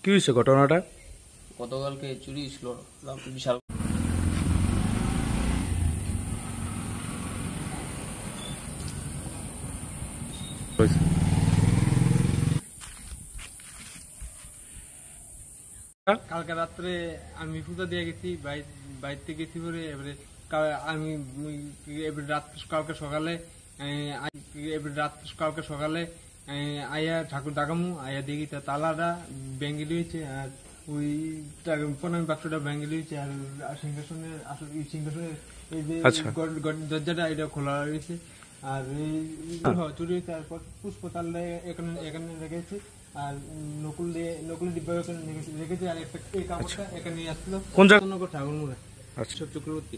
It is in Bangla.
কি হয়েছে ঘটনাটা? গতকালকে চুরি ছিল বিশাল। কালকে রাত্রে আমি পূজা দিয়ে গেছি, বাইরে গেছি পরে এবারে আমি এবারে কালকে সকালে আয়া ঠাকুর দেখামু, আয়া দেখি তালাটা ভেঙে দিয়েছে আর ওই প্রণামী বাক্সটা ভেঙে দিয়েছে আর সিংহাসনের এই যে দরজাটা এটা খোলা রয়েছে আর চুরি হয়েছে। আর পুষ্পতালটা এখানে রেখেছে আর নকুল ডিব্বা রেখেছে আর একটা এই কাপড়টা এখানে আসলো কোন জায়গা? ঠাকুর মুড়ে আচ্ছা চক্রবর্তী।